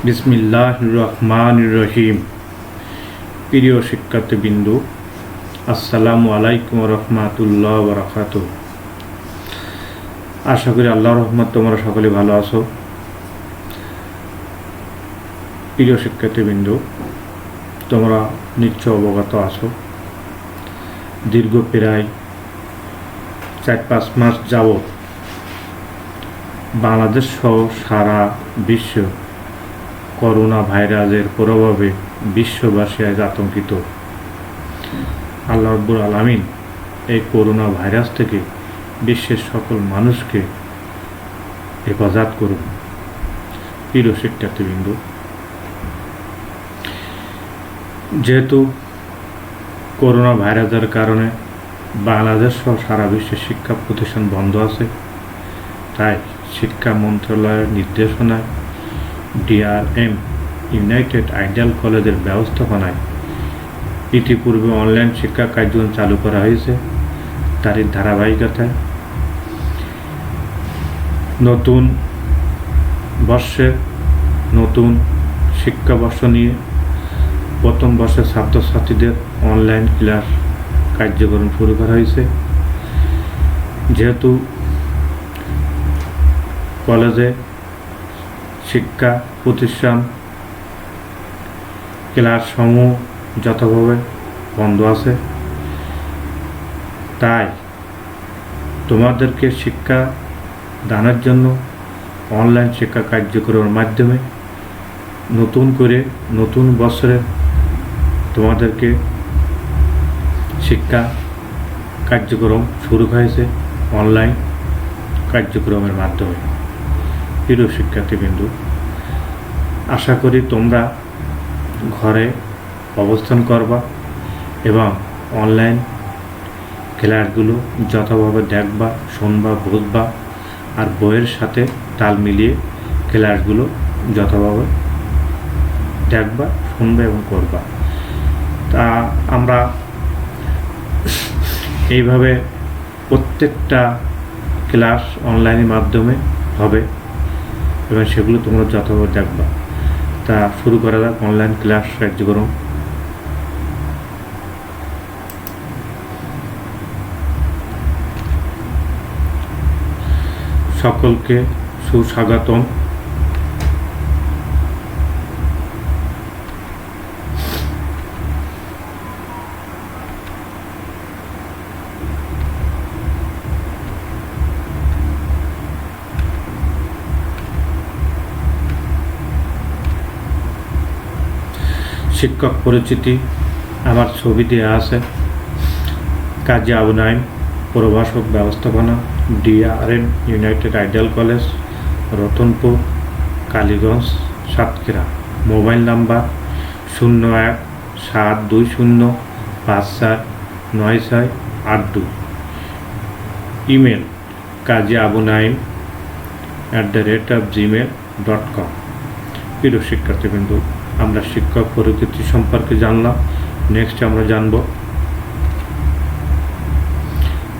বিসমিল্লাহির রহমানির রহিম। প্রিয় শিক্ষার্থীবৃন্দ, আসসালামু আলাইকুম রহমাতুল্লাহ ওয়া বারাকাতুহু। আশা করি আল্লাহর রহমত তোমরা সকলে ভালো আছো। প্রিয় শিক্ষার্থীবৃন্দ, তোমরা নিশ্চয় অবগত আছো, দীর্ঘ প্রায় 4-5 মাস যাবৎ বাংলাদেশ সহ সারা বিশ্ব করোনা ভাইরাসের প্রভাবে বিশ্ববাসী আজ আতঙ্কিত। আল্লাহ রাব্বুল আলামিন এই করোনা ভাইরাস থেকে বিশ্বের সকল মানুষকে হেফাজত করুন। প্রিয় শিক্ষার্থীবৃন্দ, যেহেতু করোনা ভাইরাসের কারণে বাংলাদেশ সহ সারা বিশ্বের শিক্ষা প্রতিষ্ঠান বন্ধ আছে, তাই শিক্ষা মন্ত্রণালয়ের নির্দেশনায় ডিআরএম ইউনাইটেড আইডিয়াল কলেজের ব্যবস্থাপনায় ইতিপূর্বে অনলাইন শিক্ষা কার্যক্রম চালু করা হয়েছে। তারই ধারাবাহিকতায় নতুন বর্ষে নতুন শিক্ষাবর্ষ নিয়ে প্রথম বর্ষের ছাত্রছাত্রীদের অনলাইন ক্লাস কার্যক্রম শুরু করা হয়েছে। যেহেতু কলেজে শিক্ষা প্রতিষ্ঠান ক্লাসসমূহ যথাভাবে বন্ধ আছে, তাই তোমাদেরকে শিক্ষা দানের জন্য অনলাইন শিক্ষা কার্যক্রমের মাধ্যমে নতুন করে নতুন বছরে তোমাদেরকে শিক্ষা কার্যক্রম শুরু হয়েছে অনলাইন কার্যক্রমের মাধ্যমে। প্রিয় শিক্ষার্থীবৃন্দ, আশা করি তোমরা ঘরে অবস্থান করবা এবং অনলাইন ক্লাসগুলো যথাভাবে দেখবা, শুনবা, বুঝবা, আর বইয়ের সাথে তাল মিলিয়ে ক্লাসগুলো যথাভাবে দেখবা, শুনবা এবং করবা। তা আমরা এইভাবে প্রত্যেকটা ক্লাস অনলাইনের মাধ্যমে হবে এবং সেগুলো তোমরা যথাভাবে দেখবা। তা শুরু করা যাক অনলাইন ক্লাস কার্যক্রম। সকলকে সুস্বাগতম। শিক্ষক পরিচিতি আমার ছবি দেওয়া আছে। কাজী আবু নাঈম, প্রভাষক ব্যবস্থাপনা, DRM United ideal college, Ratanpur, Kaliganj, Satkhira. Mobile number 017205499682। Email kajiabunaim@gmail.com। প্রিয় শিক্ষার্থীবৃন্দ, আমরা শিক্ষক পরিচিতি সম্পর্কে জানলাম। নেক্সট আমরা জানব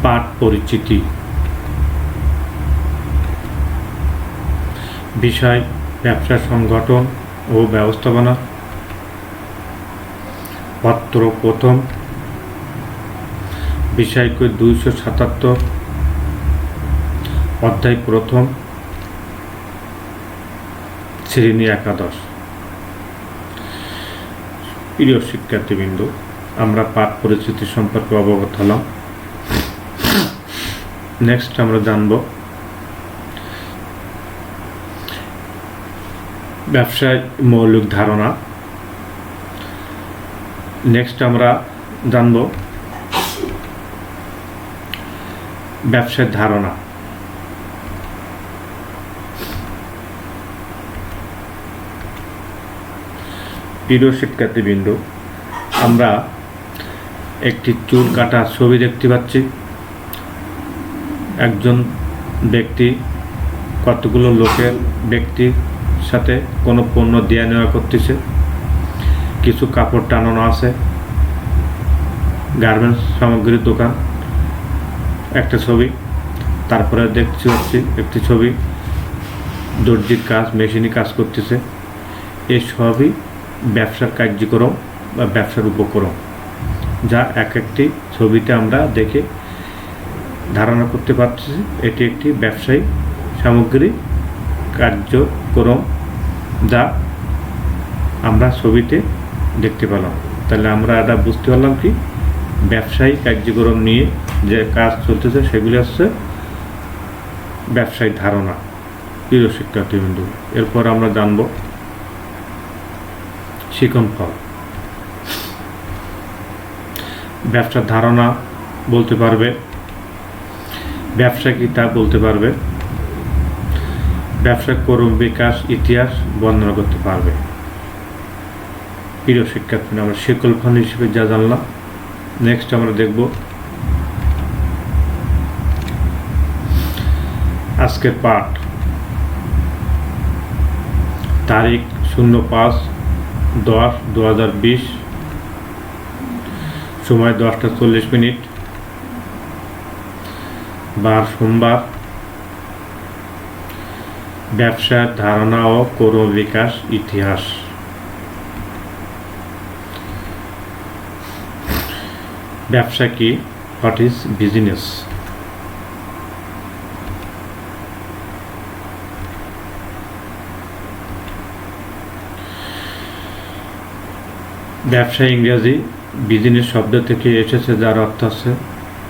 পাঠ পরিচিতি। বিষয় ব্যবসা সংগঠন ও ব্যবস্থাপনা। পত্র প্রথম, বিষয় 277, অধ্যায় প্রথম, শ্রেণী একাদশ। প্রিয় শিক্ষার্থীবৃন্দ, আমরা পাঠ পরিচিতি সম্পর্কে অবগত হলাম। নেক্সট আমরা জানব ব্যবসায় মৌলিক ধারণা। নেক্সট আমরা জানব ব্যবসায় ধারণা। প্রিয় শিক্ষার্থীবৃন্দ, আমরা একটি চুল কাটা ছবি দেখতে পাচ্ছি। একজন ব্যক্তি কতগুলো লোকের ব্যক্তির সাথে কোনো পণ্য দেয়া নেওয়া করতেছে। কিছু কাপড় টানানো আছে। গার্মেন্টস সামগ্রীর দোকান একটা ছবি। তারপরে দেখতে পাচ্ছি একটি ছবি, দর্জির কাজ, মেশিনে কাজ করতেছে। এই সবই ব্যবসার কার্যক্রম বা ব্যবসার উপকরণ, যা এক একটি ছবিতে আমরা দেখে ধারণা করতে পারছি এটি একটি ব্যবসায়িক সামগ্রী কার্যক্রম, যা আমরা ছবিতে দেখতে পেলাম। তাহলে আমরা এটা বুঝতে পারলাম কি ব্যবসায়ী কার্যক্রম নিয়ে যে কাজ চলতেছে সেগুলি হচ্ছে ব্যবসায়িক ধারণা। প্রিয় শিক্ষার্থীবৃন্দ, এরপর আমরা জানব শিখন ফল। ব্যবসার ধারণা বলতে পারবে, ব্যবসা কি তা বলতে পারবে, ব্যবসার কর্ম বিকাশ ইতিহাস বর্ণনা করতে পারবে। প্রিয় শিক্ষার্থী, আমরা শিকল ফল হিসেবে যা জানলাম, নেক্সট আমরা দেখব আজকের পাঠ, তারিখ 05-10-2020, সময় 10:40, বার সোমবার। ব্যবসার ধারণা ও কর্ম বিকাশ ইতিহাস। ব্যবসা কি? What is business? ব্যবসা ইংরেজি বিজনেস শব্দ থেকে এসেছে, যার অর্থ আছে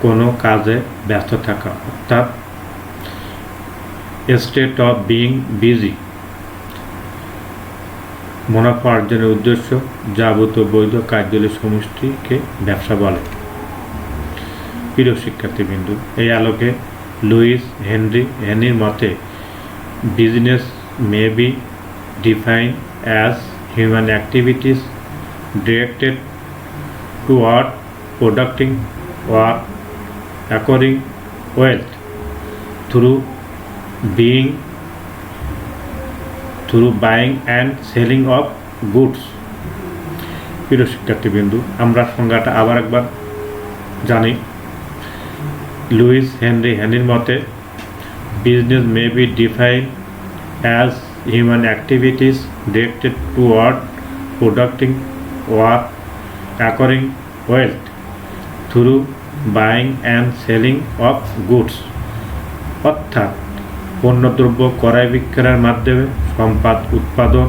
কোনো কাজে ব্যস্ত থাকা, অর্থাৎ স্টেট অফ বিইং বিজি। মুনাফা অর্জনের উদ্দেশ্য যাবতীয় বৈধ কার্যালয় সমষ্টিকে ব্যবসা বলে। প্রিয় শিক্ষার্থীবৃন্দ, এই আলোকে লুইস হেনরির মতে business may be defined as human activities directed toward producing or acquiring wealth through buying and selling of goods. প্রিয় শিক্ষার্থীবৃন্দু, আমরা সংজ্ঞাটা আবার একবার জানি। লুইস হেনরির মতে business may be defined as human activities directed toward producing or acquiring wealth through buying and selling of goods, অর্থাৎ পণ্যদ্রব্য ক্রয় বিক্রয়ের মাধ্যমে সম্পদ উৎপাদন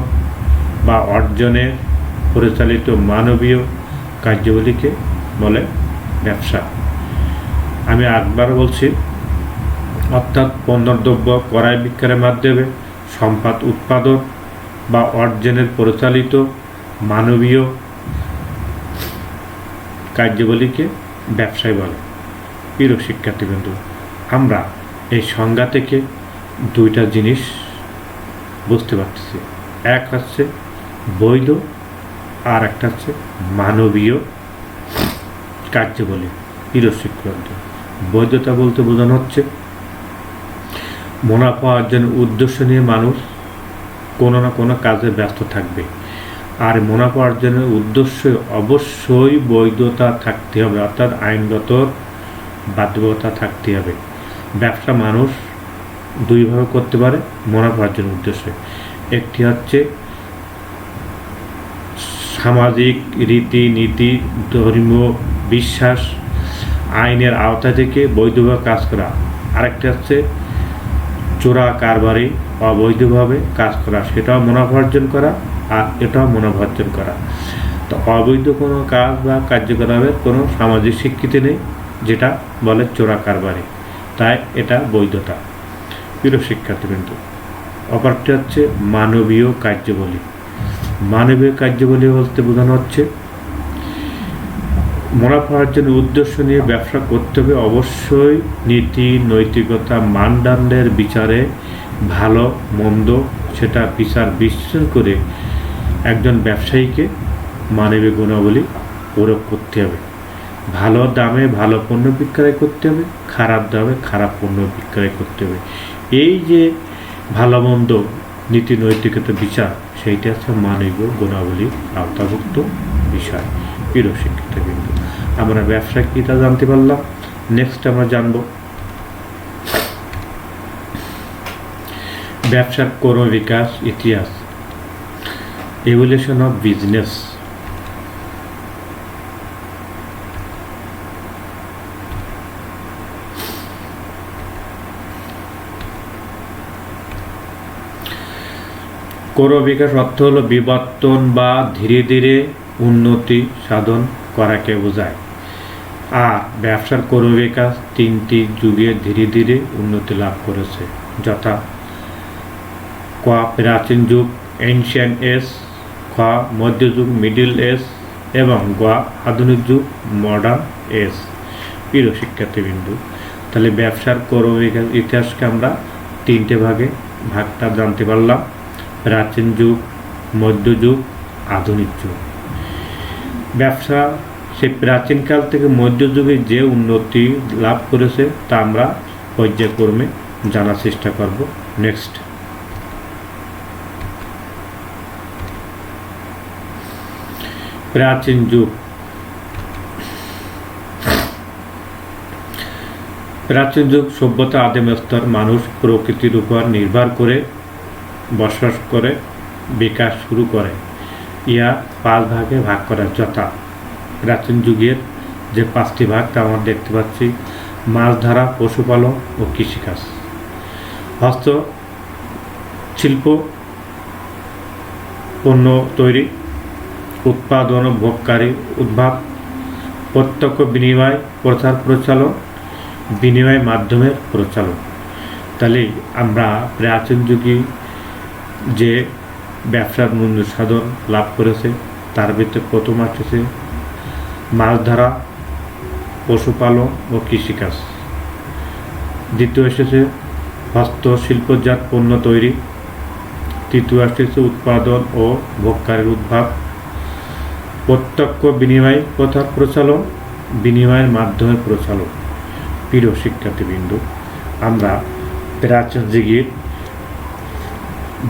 বা অর্জনে পরিচালিত মানবীয় কার্যাবলীকে বলে ব্যবসা। আমি একবার বলছি, অর্থাৎ পণ্যদ্রব্য ক্রয় বিক্রয়ের মাধ্যমে সম্পদ উৎপাদন বা অর্জনের পরিচালিত মানবীয় কার্যাবলীকে ব্যবসায় বলে। প্রিয় শিক্ষার্থীবৃন্দ, আমরা এই সংজ্ঞা থেকে দুইটা জিনিস বুঝতে পারতেছি, এক হচ্ছে বৈধ আর একটা হচ্ছে মানবীয় কার্যাবলী। প্রিয় শিক্ষার্থী, বৈধতা বলতে বোঝানো হচ্ছে মুনাফা অর্জনের উদ্দেশ্য নিয়ে মানুষ কোনো না কোনো কাজে ব্যস্ত থাকবে, আর মুনাফা অর্জনের উদ্দেশ্যে অবশ্যই বৈধতা থাকতে হবে, অর্থাৎ আইনগত বাধ্যবাধকতা থাকতে হবে। ব্যবসা মানুষ দুইভাবে করতে পারে মুনাফা অর্জনের উদ্দেশ্যে। একটি হচ্ছে সামাজিক রীতিনীতি, ধর্মীয় বিশ্বাস, আইনের আওতা থেকে বৈধভাবে কাজ করা। আরেকটা হচ্ছে চোরা কারবারি, অবৈধভাবে কাজ করা, সেটাও মুনাফা অর্জন করা, আর এটাও মুনাফা অর্জন করা। তো অবৈধ কোনো কাজ বা কার্যকলাপের কোনো সামাজিক স্বীকৃতি নেই, যেটা বলে চোরা কারবারি, তাই এটা বৈধতা। প্রিয় শিক্ষার্থীবৃন্দ, অপরটি হচ্ছে মানবীয় কার্যাবলী। মানবীয় কার্যাবলী বলতে বোঝানো হচ্ছে মুনাফা অর্জনের উদ্দেশ্য নিয়ে ব্যবসা করতে হবে, অবশ্যই নীতি নৈতিকতা মানদণ্ডের বিচারে ভালো মন্দ সেটা বিচার বিশ্লেষণ করে একজন ব্যবসায়ীকে মানবীয় গুণাবলী প্রয়োগ করতে হবে। ভালো দামে ভালো পণ্য বিক্রয় করতে হবে, খারাপ দামে খারাপ পণ্য বিক্রয় করতে হবে। এই যে ভালো মন্দ নীতি নৈতিকতা বিচার, সেইটা হচ্ছে মানবীয় গুণাবলীর আওতাভুক্ত বিষয়। প্রিয় শিক্ষার্থীবৃন্দ, আমরা ব্যবসা কি তা জানতে পারলাম। নেক্সট আমরা জানব ব্যবসার কর্ম বিকাশ ইতিহাস। Evolution of business. ক্রমবিকাশ অর্থ হলো বিবর্তন বা ধীরে ধীরে উন্নতি সাধন করাকে বোঝায়। আর ব্যবসার ক্রমবিকাশ তিনটি যুগে ধীরে ধীরে উন্নতি লাভ করেছে, যথা ক প্রাচীন যুগ এনশিয়েন্ট এজ, খ মধ্যযুগ মিডল এজ এবং গ আধুনিক যুগ মডার্ন এজ। প্রিয় শিক্ষার্থীবৃন্দ, তাহলে ব্যবসার ক্রমবিকাশ ইতিহাসকে আমরা তিনটে ভাগটা জানতে পারলাম: প্রাচীন যুগ, মধ্যযুগ, আধুনিক যুগ। ব্যবসা সেই প্রাচীনকাল থেকে মধ্যযুগে যে উন্নতি লাভ করেছে তা আমরা পর্যায়ক্রমে জানার চেষ্টা করব। নেক্সট, প্রাচীন যুগ। প্রাচীন যুগ সভ্যতা আদিম স্তর মানুষ প্রকৃতির উপর নির্ভর করে বসবাস করে বিকাশ শুরু করে। ইয়া 5 ভাগে ভাগ করা, যথা প্রাচীন যুগের যে 5টি ভাগ তা আমরা দেখতে পাচ্ছি: মাছ ধরা, পশুপালন ও কৃষিকাজ, হস্ত শিল্প, পণ্য তৈরি, উৎপাদন ও ভোগকারী উদ্ভাব, প্রত্যক্ষ বিনিময় প্রচার প্রচলন, বিনিময় মাধ্যমের প্রচলন। তাহলে আমরা প্রাচীন যুগে যে ব্যবসার মূল্য সাধন লাভ করেছে তার ভিতরে প্রথম আসছে মাছ ধরা, পশুপালন ও কৃষিকাজ। দ্বিতীয় এসেছে হস্তশিল্পজাত পণ্য তৈরি। তৃতীয় আসছে উৎপাদন ও ভোগকারীর উদ্ভাব। প্রত্যক্ষ বিনিময় প্রথার প্রচলন, বিনিময়ের মাধ্যমে প্রচলন। প্রিয় শিক্ষার্থীবৃন্দ, আমরা প্রাচীন যুগের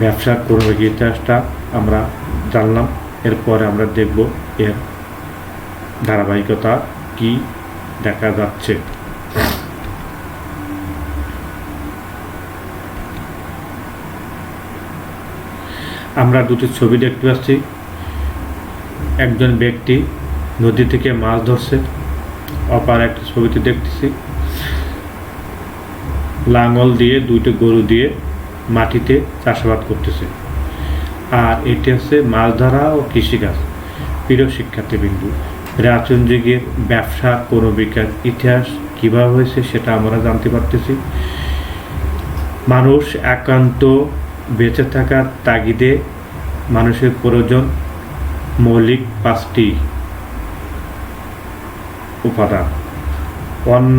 ব্যবসার ক্রমিক ইতিহাসটা আমরা জানলাম। এরপরে আমরা দেখব এর ধারাবাহিকতা কি দেখা যাচ্ছে। আমরা দুটি ছবি দেখতে পাচ্ছি। একজন ব্যক্তি নদী থেকে মাছ ধরছে, অপার একটা ছবিতে দেখতেছি লাঙল দিয়ে দুইটি গরু দিয়ে মাটিতে চাষাবাদ করতেছে। আর এটি হচ্ছে মাছ ধরা ও কৃষিকাজ। প্রিয় শিক্ষার্থীবৃন্দ, প্রাচীন যুগের ব্যবসা ক্রমবিকাশ ইতিহাস কীভাবে হয়েছে সেটা আমরা জানতে পারতেছি। মানুষ একান্ত বেঁচে থাকার তাগিদে মানুষের প্রয়োজন মৌলিক 5টি উপাদান: অন্ন,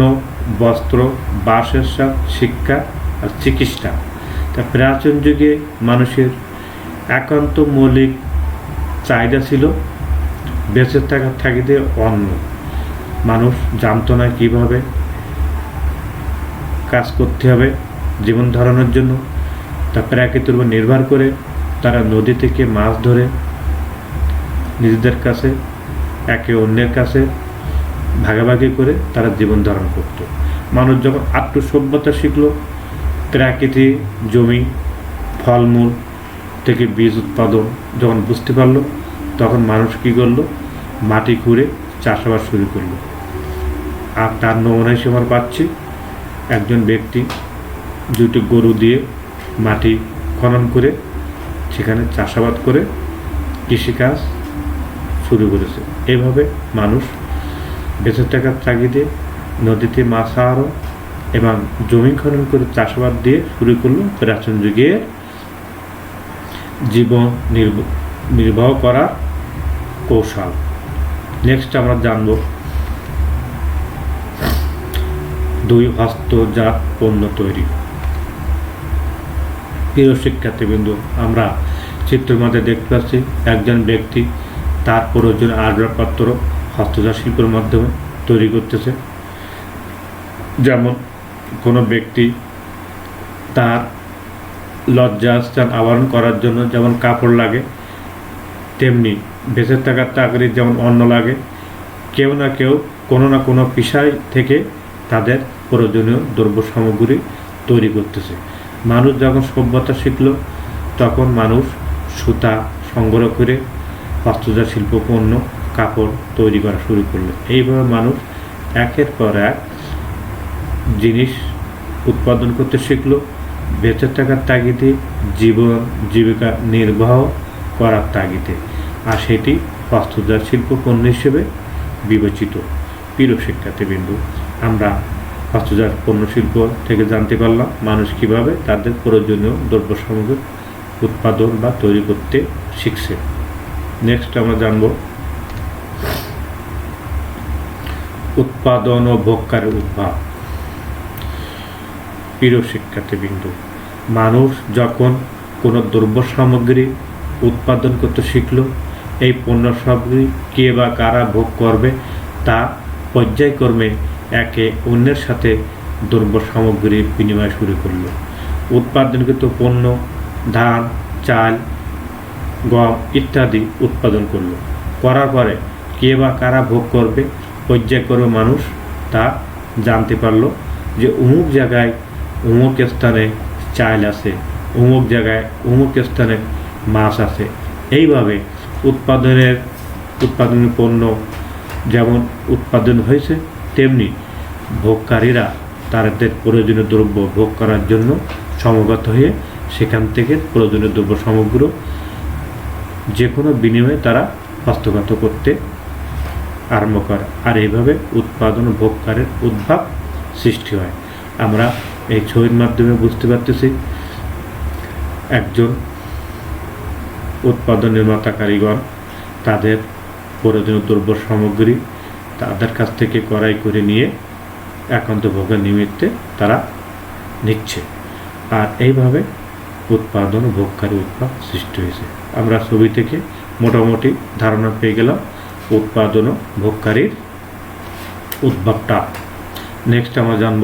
বস্ত্র, বাসস্থান, শিক্ষা আর চিকিৎসা। তা প্রাচীন যুগে মানুষের একান্ত মৌলিক চাহিদা ছিল বেঁচে থাকার তাগিদে অন্ন। মানুষ জানতো না কীভাবে কাজ করতে হবে জীবন ধারণের জন্য। তা প্রাকৃতির উপর নির্ভর করে তারা নদী থেকে মাছ ধরে নিজেদের কাছে একে অন্যের কাছে ভাগাভাগি করে তারা জীবন ধারণ করত। মানুষ যখন আত্মসভ্যতা শিখল, প্রাকৃতিক জমি, ফলমূল থেকে বীজ উৎপাদন যখন বুঝতে পারলো, তখন মানুষ কী করলো? মাটি খুঁড়ে চাষাবাদ শুরু করলো। আর তার নমুনা হিসেবে আমরা পাচ্ছি একজন ব্যক্তি দুটি গরু দিয়ে মাটি খনন করে সেখানে চাষাবাদ করে কৃষিকাজ শুরু করেছে। এইভাবে মানুষ বেঁচে থাকার তাগিদে নদীতে মাছ আহরণ এবং জমি খনন করে চাষাবাদ দিয়ে শুরু করলো প্রাচীন যুগের জীবন নির্বাহ করার কৌশল। নেক্সট আমরা জানব 2 হস্তজাত পণ্য তৈরি। প্রিয় শিক্ষার্থীবৃন্দ, আমরা চিত্রের মধ্যে দেখতে পাচ্ছি একজন ব্যক্তি তার প্রয়োজন আসবাবপত্র হস্তজাত শিল্পের মাধ্যমে তৈরি করতেছে। যেমন কোনো ব্যক্তি তার লজ্জাস্থান আবরণ করার জন্য যেমন কাপড় লাগে, তেমনি বেঁচে থাকার তাগিদে যেমন অন্ন লাগে, কেউ না কেউ কোনো না কোনো পেশায় থেকে তাদের প্রয়োজনীয় দ্রব্য সামগ্রী তৈরি করতেছে। মানুষ যখন সভ্যতা শিখল, তখন মানুষ সুতা সংগ্রহ করে হস্তজাত শিল্প পণ্য কাপড় তৈরি করা শুরু করলো। এইভাবে মানুষ একের পর এক জিনিস উৎপাদন করতে শিখলো, বেঁচে থাকার তাগিদে, জীবিকা নির্বাহ করার তাগিদে, আর সেটি হস্তজাত শিল্প পণ্য হিসেবে বিবেচিত। প্রিয় শিক্ষার্থীবৃন্দ, আমরা হস্তজাত পণ্য শিল্প থেকে জানতে পারলাম মানুষ কীভাবে তাদের প্রয়োজনীয় দ্রব্য সামগ্রী উৎপাদন বা তৈরি করতে শিখছে। নেক্সট আমরা জানব উৎপাদন ও ভোক্তার উদ্ভাব। প্রিয় শিক্ষার্থীবৃন্দ, মানুষ যখন কোনো দ্রব্য সামগ্রী উৎপাদন করতে শিখল, এই পণ্য সামগ্রী কে বা কারা ভোগ করবে তা পর্যায়ক্রমে একে অন্যের সাথে দ্রব্য সামগ্রীর বিনিময় শুরু করল। উৎপাদনকৃত পণ্য ধান, চাল, গম ইত্যাদি উৎপাদন করল। করার পরে কে বা কারা ভোগ করবে পর্যায়ক্রমে মানুষ তা জানতে পারল যে অমুক জায়গায় অমুক স্থানে চাল আছে, অমুক জায়গায় অমুক স্থানে মাছ আছে। এইভাবে উৎপাদনের পণ্য যেমন উৎপাদন হয়েছে, তেমনি ভোগকারীরা তাদের প্রয়োজনীয় দ্রব্য ভোগ করার জন্য সমবেত হয়ে সেখান থেকে প্রয়োজনীয় দ্রব্য সামগ্রী যে কোনো বিনিময়ে তারা হস্তগত করতে আরম্ভ করে, আর এইভাবে উৎপাদন ও ভোগকারের উদ্ভাব সৃষ্টি হয়। আমরা এই ছবির মাধ্যমে বুঝতে পারতেছি একজন উৎপাদন নির্মাতা কারিগর তাদের প্রয়োজনীয় দ্রব্য সামগ্রী তাদের কাছ থেকে ক্রয় করে নিয়ে একান্ত ভোগের নিমিত্তে তারা নিচ্ছে, আর এইভাবে উৎপাদন ও ভোগকারী উদ্ভাব সৃষ্টি হয়েছে। আমরা ছবি থেকে মোটামুটি ধারণা পেয়ে গেলাম উৎপাদন ও ভোগকারীর উদ্ভাবটা। নেক্সট আমরা জানব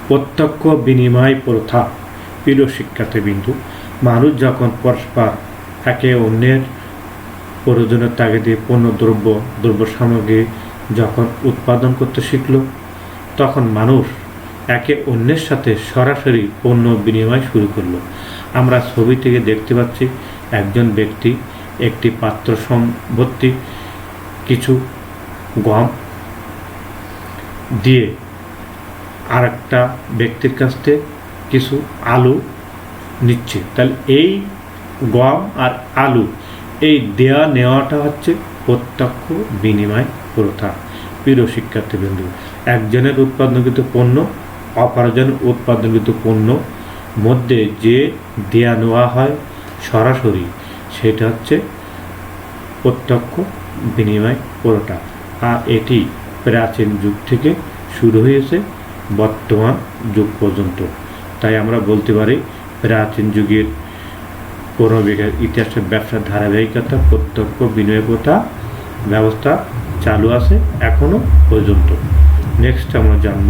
প্রত্যক্ষ বিনিময় প্রথা। প্রিয় শিক্ষার্থীবৃন্দ, মানুষ যখন পরস্পর একে অন্যের প্রয়োজনের তাগিদে দ্রব্য সামগ্রী যখন উৎপাদন করতে শিখল, তখন মানুষ একে অন্যের সাথে সরাসরি পণ্য বিনিময় শুরু করলো। আমরা ছবি থেকে দেখতে পাচ্ছি একজন ব্যক্তি একটি পাত্র ভর্তি কিছু গম দিয়ে আরেকটা ব্যক্তির কাছ থেকে কিছু আলু নিচ্ছে। তাহলে এই গম আর আলু এই দেয়া নেওয়াটা হচ্ছে প্রত্যক্ষ বিনিময় প্রথা। প্রিয় শিক্ষার্থীবৃন্দ, একজনের উৎপাদনকৃত পণ্য অপরজনের উৎপাদনকৃত পণ্য মধ্যে যে দেয়া নেওয়া হয় সরাসরি, সেটা হচ্ছে প্রত্যক্ষ বিনিময় প্রথা, আর এটি প্রাচীন যুগ থেকে শুরু হয়েছে বর্তমান যুগ পর্যন্ত। তাই আমরা বলতে পারি প্রাচীন যুগের কোনো ইতিহাসের ব্যবসার ধারাবাহিকতা প্রত্যক্ষ বিনিময় প্রথা ব্যবস্থা চালু আছে এখনো পর্যন্ত। নেক্সট আমরা জানব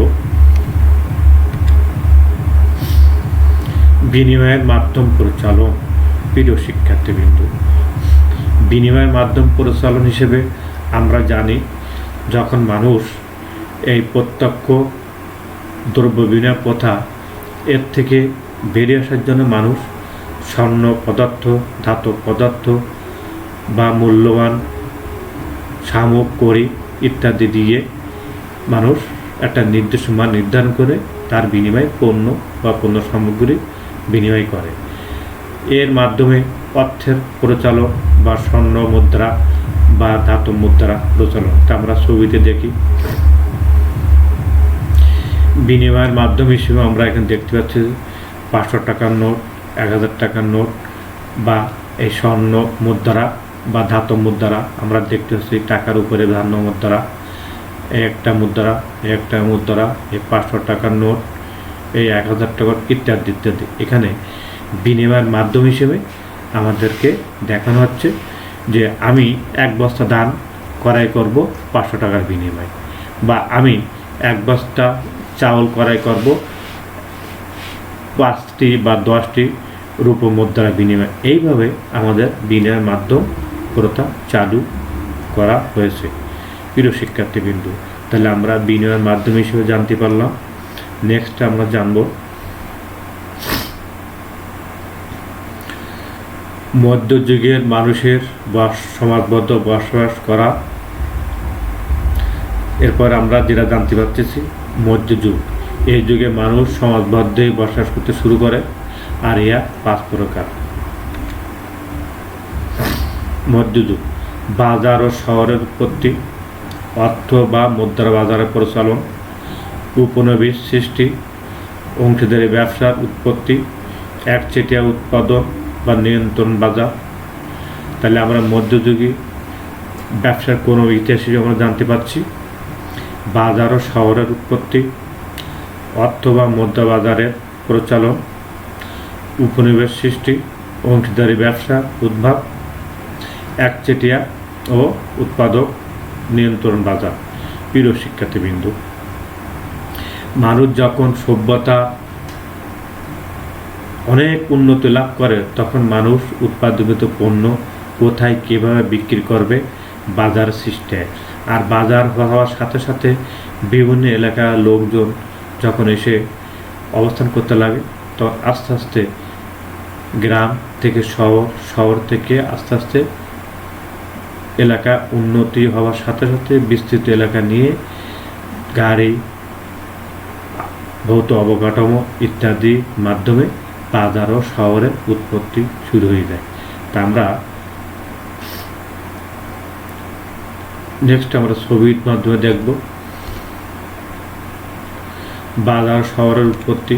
বিনিময়ের মাধ্যম পরিচালন। প্রিয় শিক্ষার্থীবৃন্দ, বিনিময়ের মাধ্যম পরিচালন হিসেবে আমরা জানি যখন মানুষ এই প্রত্যক্ষ দ্রব্য বিনিময় প্রথা এর থেকে বেরিয়ে আসার জন্য মানুষ স্বর্ণ পদার্থ, ধাতব পদার্থ বা মূল্যবান সামগ্রী ইত্যাদি দিয়ে মানুষ একটা নির্দিষ্ট মান নির্ধারণ করে তার বিনিময়ে পণ্য বা পণ্য সামগ্রী বিনিময় করে। এর মাধ্যমে অর্থের প্রচলন বা স্বর্ণ মুদ্রা বা ধাতব মুদ্রা প্রচলন আমরা ছবিতে দেখি। বিনিময়ের মাধ্যম হিসেবে আমরা এখানে দেখতে পাচ্ছি 500 টাকার নোট, 1000 টাকার নোট বা এই স্বর্ণ মুদ্রা বা ধাতব মুদ্রা আমরা দেখতে পাচ্ছি। টাকার উপরে ধান্য মুদ্রা, একটা মুদ্রা, একটা মুদ্রা, এই 500 টাকার নোট, এই 1000 টাকার ইত্যাদি ইত্যাদি। এখানে বিনিময়ের মাধ্যম হিসেবে আমাদেরকে দেখানো হচ্ছে যে আমি এক বস্তা ধান ক্রয় করব 500 টাকার বিনিময়ে, বা আমি এক বস্তা চাউল ক্রয় করব 5টি বা 10টি রূপো মুদ্রা বিনিময়। এইভাবে আমাদের বিনিময়ের মাধ্যম প্রথা চালু করা হয়েছে। প্রিয় শিক্ষার্থীবৃন্দ, তাহলে আমরা বিনিময়ের মাধ্যম হিসেবে জানতে পারলাম। নেক্সট আমরা জানব মধ্যযুগের মানুষের সমাজবদ্ধ বসবাস করা। এরপর আমরা যেটা জানতে পারতেছি মধ্যযুগ, এই যুগে মানুষ সমাজবদ্ধই বসবাস করতে শুরু করে, আর ইয়া 5 প্রকার। মধ্যযুগ, বাজার ও শহরের উৎপত্তি, অর্থ বা মুদ্রা বাজারের প্রচলন, উপনিবেশ সৃষ্টি, অংশীদারি ব্যবসার উৎপত্তি, একচেটিয়া উৎপাদন বা নিয়ন্ত্রণ বাজার। তাহলে আমরা মধ্যযুগী ব্যবসার কোনো ইতিহাস আমরা জানতে পারছি। বাজার ও শহরের উৎপত্তি, অর্থ বা মুদ্রা বাজারের প্রচলন, উপনিবেশ সৃষ্টি, অংশীদারি ব্যবসা উদ্ভব, একচেটিয়া ও উৎপাদক নিয়ন্ত্রণ বাজার। প্রিয় শিক্ষার্থীবৃন্দ, মানুষ যখন সভ্যতা অনেক উন্নতি লাভ করে তখন মানুষ উৎপাদিত পণ্য কোথায় কীভাবে বিক্রি করবে বাজার সৃষ্টি। আর বাজার হওয়ার সাথে সাথে বিভিন্ন এলাকার লোকজন যখন এসে অবস্থান করতে লাগে তখন আস্তে আস্তে গ্রাম থেকে শহর, শহর থেকে আস্তে আস্তে এলাকা উন্নতি হওয়ার সাথে সাথে বিস্তৃত এলাকা নিয়ে গাড়ি, ভৌত অবকাঠামো ইত্যাদির মাধ্যমে বাজার ও শহরের উৎপত্তি শুরু হয়ে যায়। তা আমরা নেক্সট আমরা ছবির মাধ্যমে দেখব বাজার শহরের উৎপত্তি।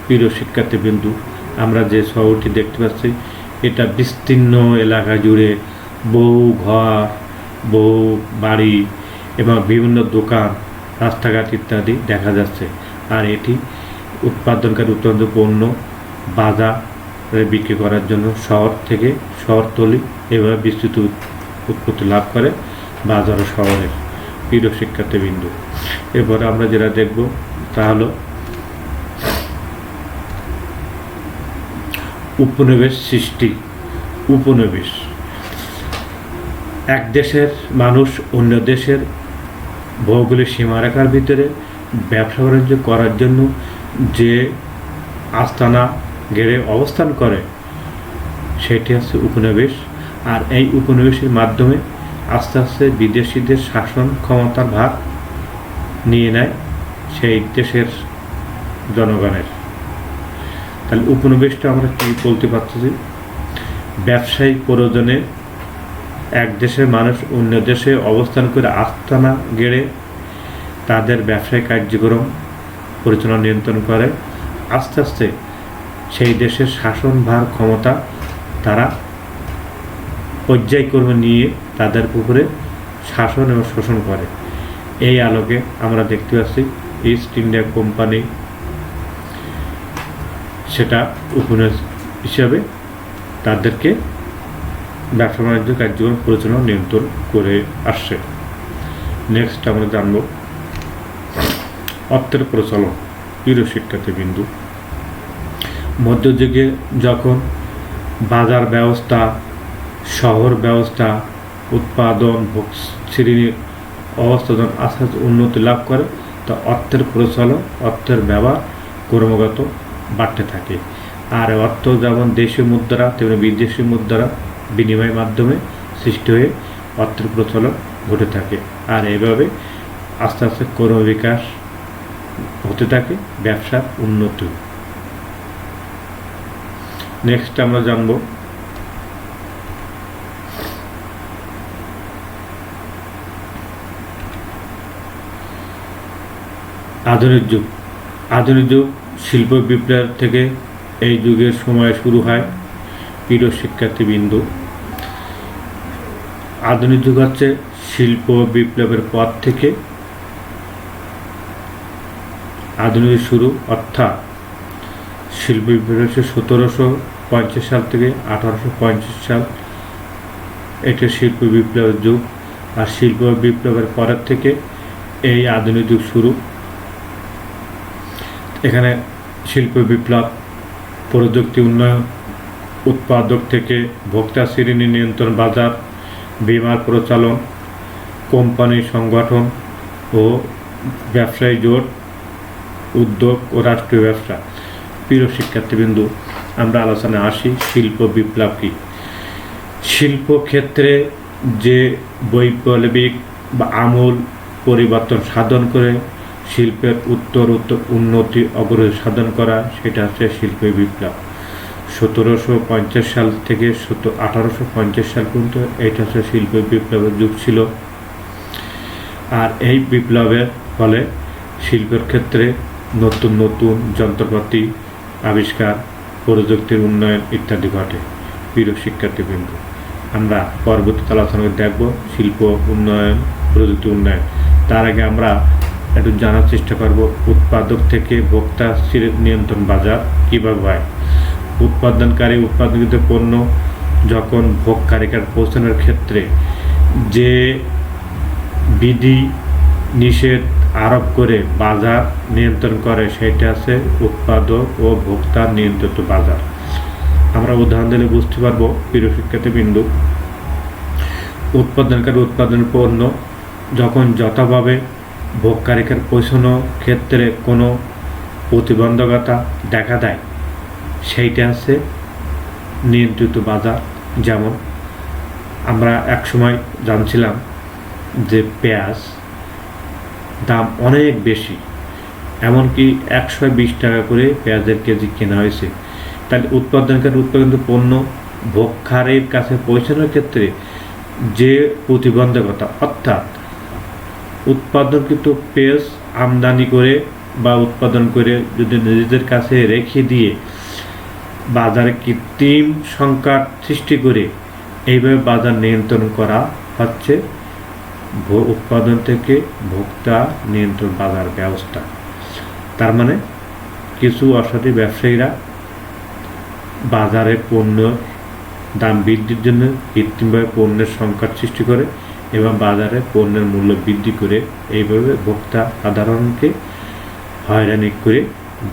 প্রিয় শিক্ষার্থীবৃন্দু, আমরা যে শহরটি দেখতে পাচ্ছি এটা বিস্তীর্ণ এলাকা জুড়ে বহু ঘর, বহু বাড়ি এবং বিভিন্ন দোকান, রাস্তাঘাট ইত্যাদি দেখা যাচ্ছে। আর এটি উৎপাদনকারী উৎপাদিত পণ্য বাজারে বিক্রি করার জন্য শহর থেকে শহরতলি এভাবে বিস্তৃত উৎপত্তি লাভ করে বাজার ও শহরের। প্রিয় শিক্ষার্থীবৃন্দু, এরপরে আমরা যেটা দেখব তা হলো উপনিবেশ সৃষ্টি। উপনিবেশ, এক দেশের মানুষ অন্য দেশের ভৌগোলিক সীমারেখার ভিতরে ব্যবসা বাণিজ্য করার জন্য যে আস্তানা গেড়ে অবস্থান করে সেটি হচ্ছে উপনিবেশ। আর এই উপনিবেশের মাধ্যমে আস্তে আস্তে বিদেশিদের শাসন ক্ষমতার ভার নিয়ে নেয় সেই দেশের জনগণের। তাহলে উপনিবেশটা আমরা কি বলতে পারছি, ব্যবসায়িক প্রয়োজনে এক দেশের মানুষ অন্য দেশে অবস্থান করে আস্তানা গেড়ে তাদের ব্যবসায়িক কার্যক্রম পরিচালনা নিয়ন্ত্রণ করে। আস্তে আস্তে সেই দেশের শাসনভার ক্ষমতা তারা পর্যায়ক্রমে নিয়ে তাদের উপরে শাসন এবং শোষণ করে। এই আলোকে আমরা দেখতে পাচ্ছি ইস্ট ইন্ডিয়া কোম্পানি সেটা উপনিবেশ হিসাবে তাদেরকে ব্যবসা বাণিজ্য কার্যক্রম পরিচালনা নিয়ন্ত্রণ করে আসছে। নেক্সট আমরা জানব অর্থের প্রচলন। প্রিয় শিক্ষার্থীবৃন্দু, মধ্যযুগে যখন বাজার ব্যবস্থা, শহর ব্যবস্থা, উৎপাদন শ্রেণীর অবস্থা যখন আস্তে আস্তে উন্নতি লাভ করে তা অর্থের প্রচলন, অর্থের ব্যবহার ক্রমাগত বাড়তে থাকে। আর অর্থ যেমন দেশীয় মুদ্রা তেমনি বিদেশি মুদ্রা বিনিময়ের মাধ্যমে সৃষ্টি হয়ে অর্থের প্রচলন ঘটে থাকে। আর এভাবে আস্তে আস্তে ক্রমবিকাশ হতে থাকে, ব্যবসার উন্নতি। নেক্সট আমরা জানব আধুনিক যুগ। আধুনিক যুগ শিল্প বিপ্লব থেকে এই যুগের সময় শুরু হয়। প্রিয় শিক্ষার্থীবৃন্দ, আধুনিক যুগ হচ্ছে শিল্প বিপ্লবের পর থেকে আধুনিক শুরু, অর্থাৎ শিল্প বিপ্লব হচ্ছে 1750 সাল থেকে 1850 সাল, এটি শিল্প বিপ্লবের যুগ। আর শিল্প বিপ্লবের পরের থেকে এই আধুনিক যুগ শুরু। এখানে শিল্প বিপ্লব প্রযুক্তি উন্নয়ন, উৎপাদক থেকে ভোক্তা শ্রেণী নিয়ন্ত্রণ বাজার, বিমার প্রচলন, কোম্পানি সংগঠন ও ব্যবসায়ী জোট, উদ্যোগ ও রাষ্ট্রীয় ব্যবসা। প্রিয় শিক্ষার্থীবৃন্দু, আমরা আলোচনায় আসি শিল্প বিপ্লব কী। শিল্পক্ষেত্রে যে বৈপ্লবিক বা আমূল পরিবর্তন সাধন করে শিল্পের উত্তর উন্নতি অগ্রগতি সাধন করা, সেটা হচ্ছে শিল্প বিপ্লব। 1750 সাল থেকে 1850 সাল পর্যন্ত এটা হচ্ছে শিল্প বিপ্লবের যুগ ছিল। আর এই বিপ্লবের ফলে শিল্পের ক্ষেত্রে নতুন নতুন যন্ত্রপাতি আবিষ্কার, প্রযুক্তির উন্নয়ন ইত্যাদি ঘটে। প্রিয় শিক্ষার্থীবৃন্দ, আমরা পরবর্তী আলোচনা দেখব শিল্প উন্নয়ন, প্রযুক্তি উন্নয়ন। তার আগে আমরা একটু জানার চেষ্টা করব উৎপাদক থেকে ভোক্তা নিয়ন্ত্রণ বাজার কীভাবে হয়। উৎপাদনকৃত পণ্য যখন ভোগকারীর পৌঁছানোর ক্ষেত্রে যে বিধি নিষেধ আরোপ করে বাজার নিয়ন্ত্রণ করে, সেটা আছে উৎপাদক ও ভোক্তা নিয়ন্ত্রিত বাজার। আমরা উদাহরণ দিলে বুঝতে পারবো প্রিয় শিক্ষার্থীবৃন্দু, উৎপাদনের পণ্য যখন যথাভাবে ভোগকারীর পৌঁছানোর ক্ষেত্রে কোনো প্রতিবন্ধকতা দেখা দেয়, সেইটা আছে নিয়ন্ত্রিত বাজার। যেমন আমরা একসময় জানছিলাম যে পেঁয়াজ দাম অনেক বেশি, এমনকি 120 টাকা করে পেঁয়াজের কেজি কেনা হয়েছে। তাহলে উৎপাদিত পণ্য ভোক্তার কাছে পৌঁছানোর ক্ষেত্রে যে প্রতিবন্ধকতা, অর্থাৎ উৎপাদনকৃত পেঁয়াজ আমদানি করে বা উৎপাদন করে যদি নিজেদের কাছে রেখে দিয়ে বাজারে কৃত্রিম সংকট সৃষ্টি করে এইভাবে বাজার নিয়ন্ত্রণ করা হচ্ছে উৎপাদন থেকে ভোক্তা নিয়ন্ত্রণ বাজার ব্যবস্থা। তার মানে কিছু অসাধু ব্যবসায়ীরা বাজারে পণ্য দাম বৃদ্ধির জন্য কৃত্রিমভাবে পণ্যের সংকট সৃষ্টি করে এবং বাজারে পণ্যের মূল্য বৃদ্ধি করে এইভাবে ভোক্তা সাধারণকে হয়রানি করে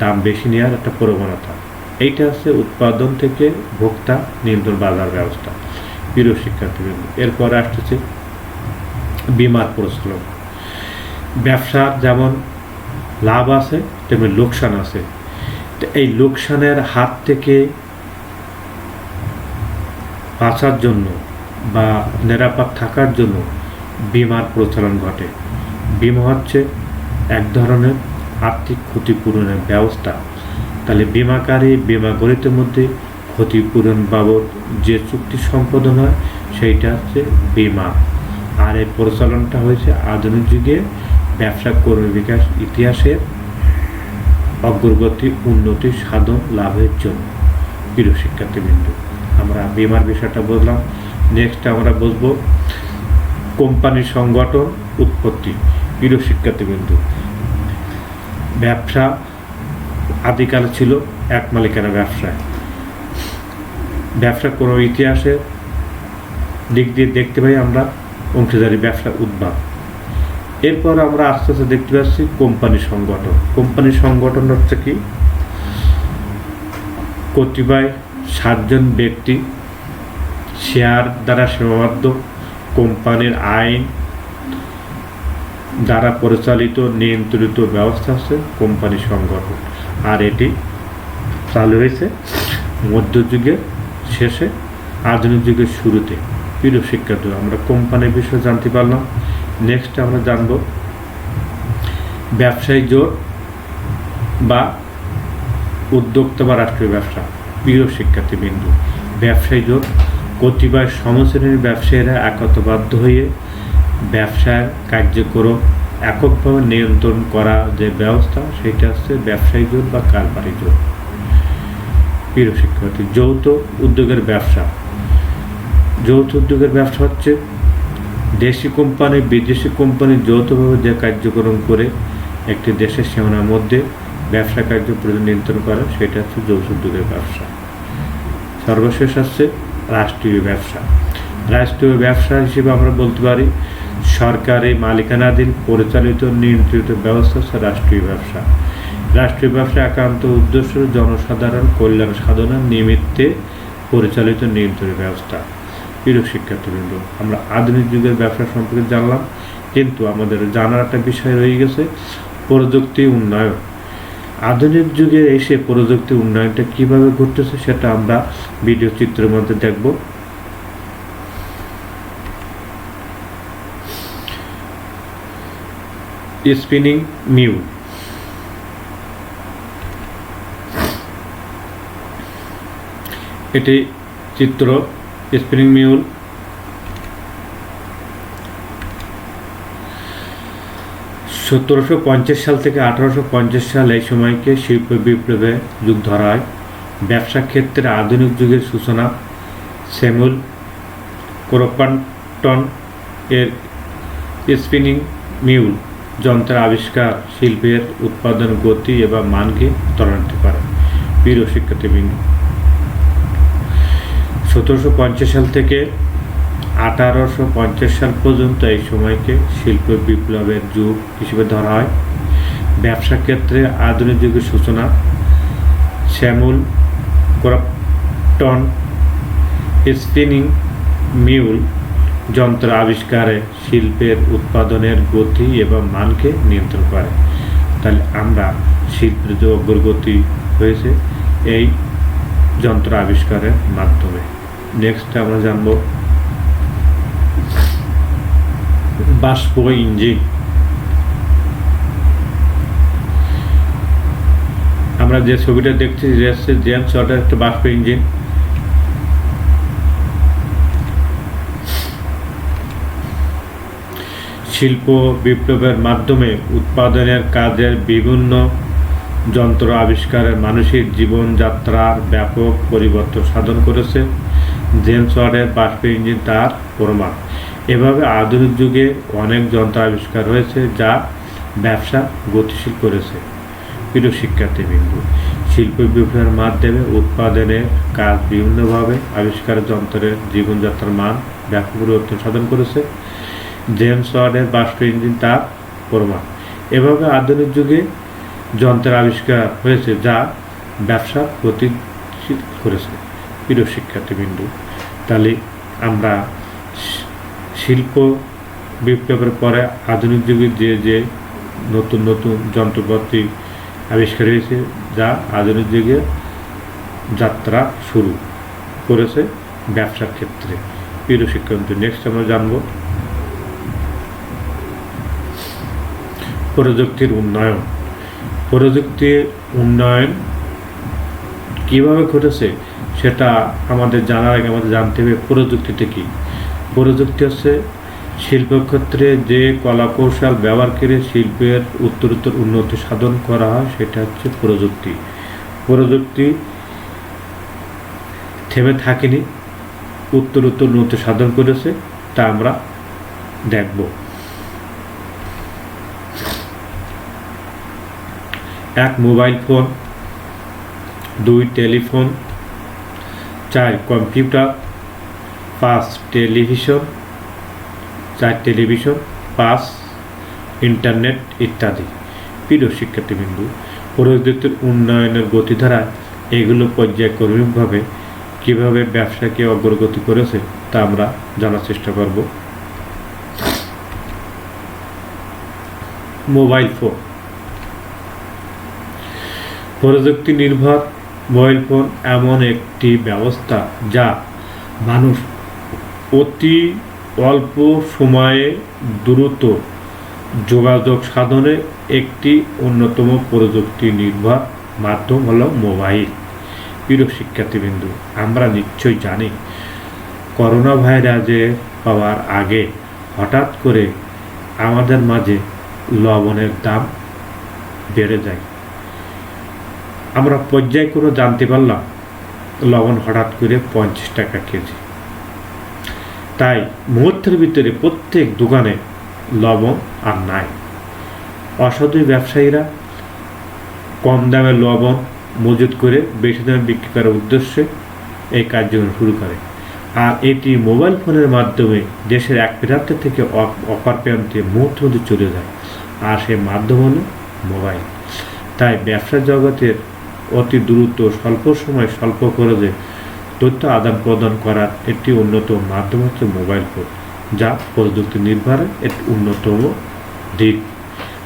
দাম বেশি নেওয়ার একটা প্রবণতা। এইটা হচ্ছে উৎপাদন থেকে ভোক্তা নিয়ন্ত্রণ বাজার ব্যবস্থা। প্রিয় শিক্ষার্থীবৃন্দ, এরপরে আসতেছে বীমার প্রচলন। ব্যবসার যেমন লাভ আছে তেমনি লোকসান আছে। তো এই লোকসানের হাত থেকে বাঁচার জন্য বা নিরাপদ থাকার জন্য বীমার প্রচলন ঘটে। বীমা হচ্ছে এক ধরনের আর্থিক ক্ষতিপূরণের ব্যবস্থা। তাহলে বীমাকারী বীমাকৃতের মধ্যে ক্ষতিপূরণ বাবদ যে চুক্তি সম্পাদন হয় সেইটা হচ্ছে বীমা। আর এই প্রচলনটা হয়েছে আধুনিক যুগে ব্যবসা কর্মী বিকাশ ইতিহাসের অগ্রগতি উন্নতি সাধন লাভের জন্য। প্রিয় শিক্ষার্থীবৃন্দ, আমরা বীমার বিষয়টা বুঝলাম। নেক্সট আমরা বুঝবো কোম্পানি সংগঠন উৎপত্তি। প্রিয় শিক্ষার্থীবৃন্দ, ব্যবসা আদিকালে ছিল এক মালিকানা ব্যবসায়। ব্যবসা কোনো ইতিহাসের দিক দিয়ে দেখতে পাই আমরা অংশীদারি ব্যবসার উদ্ভব। এরপর আমরা আস্তে আস্তে দেখতে পাচ্ছি কোম্পানি সংগঠন। কোম্পানি সংগঠন হচ্ছে কি, কতিপয় 7 জন ব্যক্তি শেয়ার দ্বারা সীমাবদ্ধ কোম্পানির আইন দ্বারা পরিচালিত নিয়ন্ত্রিত ব্যবস্থা আছে কোম্পানি সংগঠন। আর এটি চালু হয়েছে মধ্যযুগের শেষে, আধুনিক যুগের শুরুতে। প্রিয় শিক্ষার্থী, আমরা কোম্পানির বিষয়ে জানতে পারলাম। নেক্সট আমরা জানব ব্যবসায়ী জোট বা উদ্যোক্তা বা রাষ্ট্রীয় ব্যবসা। প্রিয় শিক্ষার্থীবৃন্দ, ব্যবসায়ী জোট কতিপয় সমশ্রেণীর ব্যবসায়ীরা একত্রবদ্ধ হয়ে ব্যবসার কার্যক্রম এককভাবে নিয়ন্ত্রণ করা যে ব্যবস্থা, সেটা হচ্ছে ব্যবসায়ী জোট বা কারবারি জোট। প্রিয় শিক্ষার্থী, যৌথ উদ্যোগের ব্যবসা। যৌথ উদ্যোগের ব্যবসা হচ্ছে দেশি কোম্পানি বিদেশি কোম্পানি যৌথভাবে যে কার্যক্রম করে একটি দেশের সীমানার মধ্যে ব্যবসা কার্য নিয়ন্ত্রণ করে, সেটা হচ্ছে যৌথ উদ্যোগের ব্যবসা। সর্বশেষ হচ্ছে রাষ্ট্রীয় ব্যবসা। রাষ্ট্রীয় ব্যবসা হিসেবে আমরা বলতে পারি সরকারি মালিকানাধীন পরিচালিত নিয়ন্ত্রিত ব্যবস্থা হচ্ছে রাষ্ট্রীয় ব্যবসা। রাষ্ট্রীয় ব্যবসা একান্ত উদ্দেশ্য জনসাধারণ কল্যাণ সাধনের নিমিত্তে পরিচালিত নিয়ন্ত্রিত ব্যবস্থা। প্রিয় শিক্ষার্থীবৃন্দ, আমরা আধুনিক যুগের ব্যবসা সম্পর্কে জানলাম, কিন্তু আমাদের জানার একটা বিষয় রয়ে গেছে প্রযুক্তি উন্নয়ন। আধুনিক যুগে এসে প্রযুক্তি উন্নয়নটা কীভাবে ঘটতেছে সেটা আমরা ভিডিও চিত্রের মধ্যে দেখব। Spinning mule. এটি চিত্র স্পিনিং মিউল। 1750 সাল থেকে 1850 সাল এই সময়কে শিল্প বিপ্লবের যুগ ধরা হয়। ব্যবসা ক্ষেত্রে আধুনিক যুগের সূচনা স্যামুয়েল ক্রম্পটন এর স্পিনিং মিউল যন্ত্রের আবিষ্কার শিল্পের উৎপাদন গতি এবং মানকে ত্বরান্বিত করে। প্রিয় শিক্ষার্থীবৃন্দ, 1750 সাল থেকে 1850 সাল পর্যন্ত এই সময়কে শিল্প বিপ্লবের যুগ হিসেবে ধরা হয়। ব্যবসা ক্ষেত্রে আধুনিক যুগের সূচনা স্যামুয়েল ক্রম্পটন স্পিনিং মিউল যন্ত্র আবিষ্কারে শিল্পের উৎপাদনের গতি এবং মানকে নিয়ন্ত্রণ করে। তাহলে আমরা শিল্পের যে অগ্রগতি হয়েছে এই যন্ত্র আবিষ্কারের মাধ্যমে। নেক্সট আমরা জানব বাষ্প ইঞ্জিন। আমরা যে ছবিটা দেখছি জেমস ওয়াটের একটা বাষ্প ইঞ্জিন। শিল্প বিপ্লবের মাধ্যমে উৎপাদনের কাজের বিভিন্ন যন্ত্র আবিষ্কারের মানুষের জীবনযাত্রার ব্যাপক পরিবর্তন সাধন করেছে। জেমস ওয়াটের বাষ্প ইঞ্জিন তার প্রমাণ। এভাবে আধুনিক যুগে অনেক যন্ত্র আবিষ্কার হয়েছে যা ব্যবসা গতিশীল করেছে। প্রিয় শিক্ষার্থীবৃন্দ, শিল্প বিপ্লবের মাধ্যমে উৎপাদনের কাজ বিভিন্নভাবে আবিষ্কারের যন্ত্রের জীবনযাত্রার মান ব্যাপক পরিবর্তন সাধন করেছে। জেমস ওয়াটের বাষ্প ইঞ্জিন তার প্রমাণ। এভাবে আধুনিক যুগে যন্ত্রের আবিষ্কার হয়েছে যা ব্যবসা গতিশীল করেছে। প্রিয় শিক্ষার্থীবৃন্দ, তাহলে আমরা শিল্প বিপ্লবের পরে আধুনিক যুগে যে নতুন নতুন যন্ত্রপাতি আবিষ্কার হয়েছে যা আধুনিক যুগে যাত্রা শুরু করেছে ব্যবসার ক্ষেত্রে। প্রিয় শিক্ষার্থী, নেক্সট আমরা জানব প্রযুক্তির উন্নয়ন। প্রযুক্তির উন্নয়ন কীভাবে ঘটেছে সেটা আমাদের জানার আগে আমাদের জানতে হবে প্রযুক্তিতে কী। প্রযুক্তি হচ্ছে শিল্পক্ষেত্রে যে কলাকৌশল ব্যবহার করে শিল্পের উত্তরোত্তর উন্নতি সাধন করা হয় সেটা হচ্ছে প্রযুক্তি। প্রযুক্তি থেমে থাকেনি, উত্তরোত্তর উন্নতি সাধন করেছে, তা আমরা দেখব। 1 mobile phone, 2 telephone, 4 computer, 5 television, 5 internet ইত্যাদি। প্রিয় শিক্ষার্থীবৃন্দ, প্রযুক্তির উন্নয়নের গতিধারা এগুলো পর্যায়ক্রমিকভাবে কীভাবে ব্যবসাকে অগ্রগতি করেছে তা আমরা জানার চেষ্টা করব। Mobile phone. প্রযুক্তি নির্ভর মোবাইল ফোন এমন একটি ব্যবস্থা যা মানুষ অতি অল্প সময়ে দ্রুত যোগাযোগ সাধনে একটি অন্যতম প্রযুক্তি নির্ভর মাধ্যম হলো মোবাইল। প্রিয় শিক্ষার্থীবৃন্দ, আমরা নিশ্চয়ই জানি করোনা ভাইরাসের হওয়ার আগে হঠাৎ করে আমাদের মাঝে লবণের দাম বেড়ে যায়। আমরা পর্যায়ক্রমে জানতে পারলাম লবণ হঠাৎ করে 50 টাকা কেজি। তাই মুহূর্তের ভিতরে প্রত্যেক দোকানে লবণ আর নাই। অসাধু ব্যবসায়ীরা কম দামে লবণ মজুত করে বেশি দামে বিক্রি করার উদ্দেশ্যে এই কার্যক্রম শুরু করে। আর এটি মোবাইল ফোনের মাধ্যমে দেশের এক প্রান্ত থেকে অপর প্রান্তে মুহূর্তের মধ্যে চলে যায়। আর সেই মাধ্যম হলো মোবাইল। তাই ব্যবসা জগতের অতি দ্রুত স্বল্প সময় স্বল্প খরচে তথ্য আদান প্রদান করার একটি অন্যতম মাধ্যম হচ্ছে মোবাইল ফোন, যা প্রযুক্তি নির্ভরের একটি অন্যতম দিক।